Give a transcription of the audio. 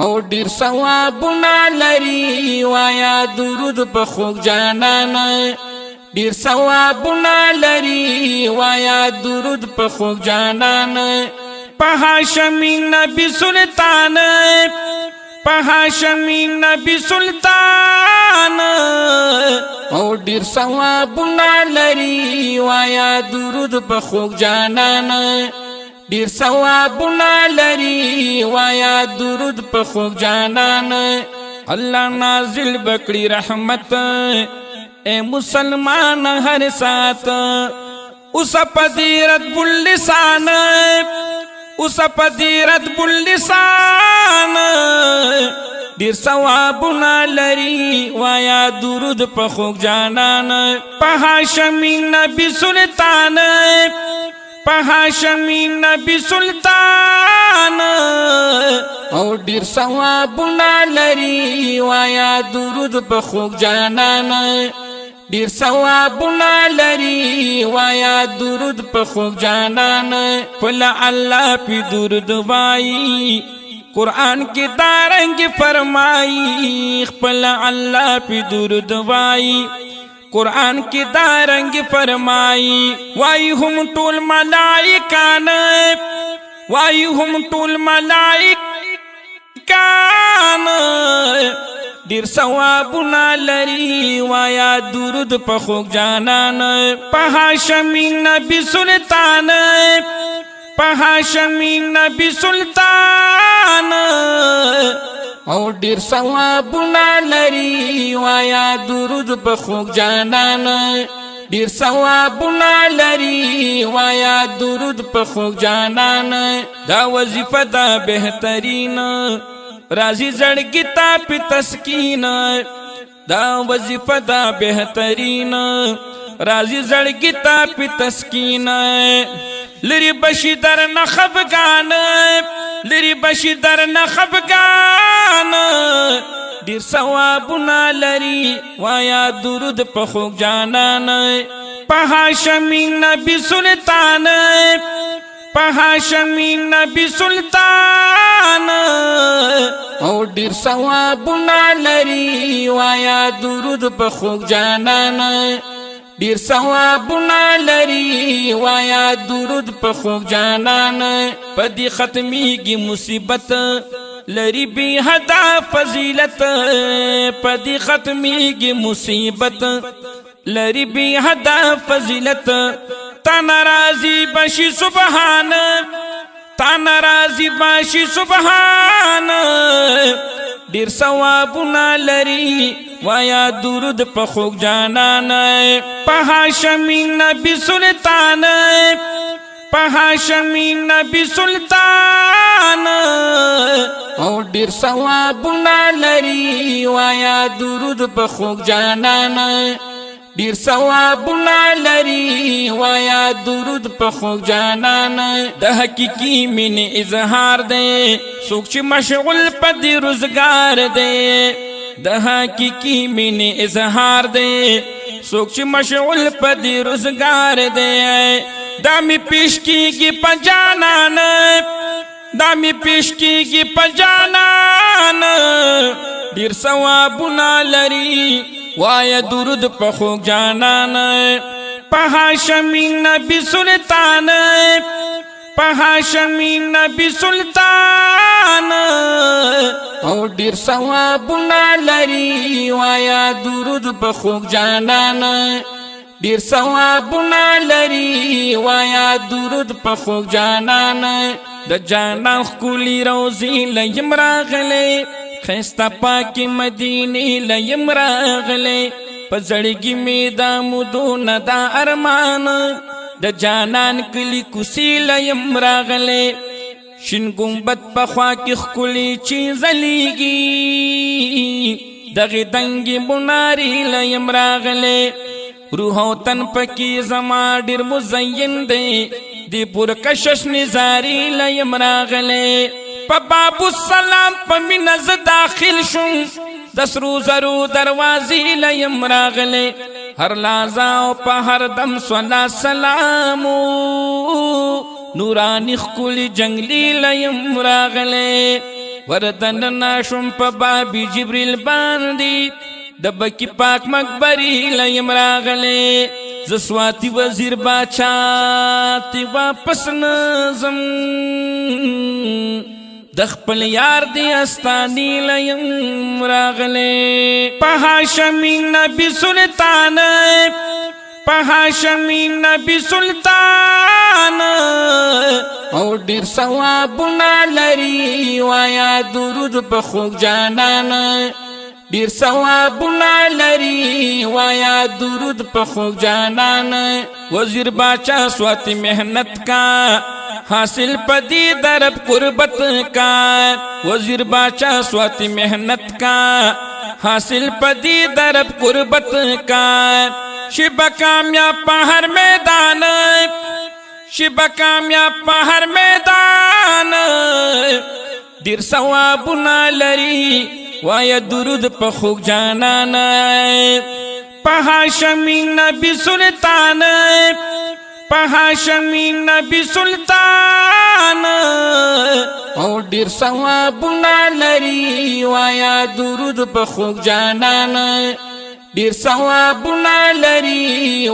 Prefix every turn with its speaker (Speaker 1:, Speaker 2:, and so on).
Speaker 1: او ډیر ثوابونه لري وایا درود په خوږ جانان ډیر ثوابونه لري وایا درود په خوږ جانان په هاشمي نبی سلطان په هاشمي نبی سلطان او ډیر ثوابونه لري وایا درود په خوږ جانان ډیر ثوابونه لري وایا درود په خوږ جانان الله نازل بکړي رحمت اے مسلمان ہر ساتھ اس پدیرت باللسان اس پدیرت باللسان دیر ثوابنا لری وایا درود په خوږ جانان په هاشمي نبی سلطان په هاشمي نبی سلطان او ډیر ثوابنا لري وایا درود په خوږ جانان ډیر ثوابونه لري وایا درود په خوږ جانان فل الله پی درود وای قرآن کې دارنګ فرمایي خپل الله پی درود وای قرآن کې دارنګ فرمایي وای هم ټول ملائکان وای هم ټول ملائکان ډیر ثوابونه لري وایا درود په خوږ جانان په هاشمي نبی سلطان په هاشمي نبی سلطان او ډیر ثوابونه لري وایا درود په خوږ جانان ډیر ثوابونه لري وایا درود په خوږ جانان دا وظیفه دا بهترین راضی زړګی تا په تسکین دا وظیفه دا بهترین راضی زړګی تا په تسکین لری بشی در نه خفګان لری بشی در نه خفګان ډیر ثوابونه لري وایا درود په خوږ جانان په هاشمي نبی سلطان په هاشمي نبی سلطان او ډیر ثوابونه لري وایا درود په خوږ جانان ډیر ثوابونه لري وایا درود په خوږ جانان په دې ختميږي مصیبت لري به حدا فضیلت په دې ختميږي مصیبت لري به حدا فضیلت تا ناراضی بشی سبحان تا ناراضی بشی سبحان ډیر ثوابونه لري وایا درود په خوږ جانان په هاشمي نبی سلطان په هاشمي نبی سلطان او ډیر ثوابونه لري وایا درود په خوږ جانان ډیر ثوابونه لري وایا درود په خوږ جانان د حقيقي مين اظهار دی څوک چې مشغول په دې روزګار دی د حقيقي مين اظهار دی څوک چې مشغول په دې روزګار دی دا می پیش کیږي په جانان دا می پیش کیږي په جانان ډیر ثوابونه لري وایا درود په خوږ جانان په هاشمي نبی سلطان په هاشمي نبی سلطان او ډیر ثوابونه لري وایا درود په خوږ جانان ډیر ثوابونه لري وایا درود په خوږ جانان د جانان ښکلي روضې لیم راغلی خستا پاکی مدینی لیم راغلی پا زڑگی می دا مدون دا ارمان دا جانان کلی کسی لیم راغلی شن گنبت پا خواکی خکلی چیز لیگی دغی دنگی مناری لیم راغلی روح و تن پکی زما ډیر مزین دی دی پرکشش نزاری لیم راغلی پا باب السلام پا منز داخل شن دسرو زرو دروازی لیم راغلی ہر لازاو پا ہر دم صلاة سلامو نورانی خکولی جنگلی لیم راغلی وردن ناشم په بابی جبریل باندې د بکی پاک مقبری لیم راغلی زسواتی وزیر باچا تی واپس نظم دخپل یار دی استانی لیم راغلی په هاشمی نبی سلطان په هاشمی نبی سلطان او ډیر ثوابونه لري وایا درود په خوږ جانان ډیر ثوابونه لري وایا درود په خوږ جانان وزیر باچا سواتی محنت کا حاصل پدی درب قربت کا وزیر باچا سواتی محنت کا حاصل پدی درب قربت کا شبہ کامیاب پہ ہر میدان شبہ کامیاب پہ ہر میدان دیر ثوابنا لری وایا درود پہ خوږ جانان پہ هاشمی نبی سلطان پہ هاشمی نبی سلطان او ډیر ثوابنا لري وایا درود پہ خوږ جانان ډیر ثوابنا لري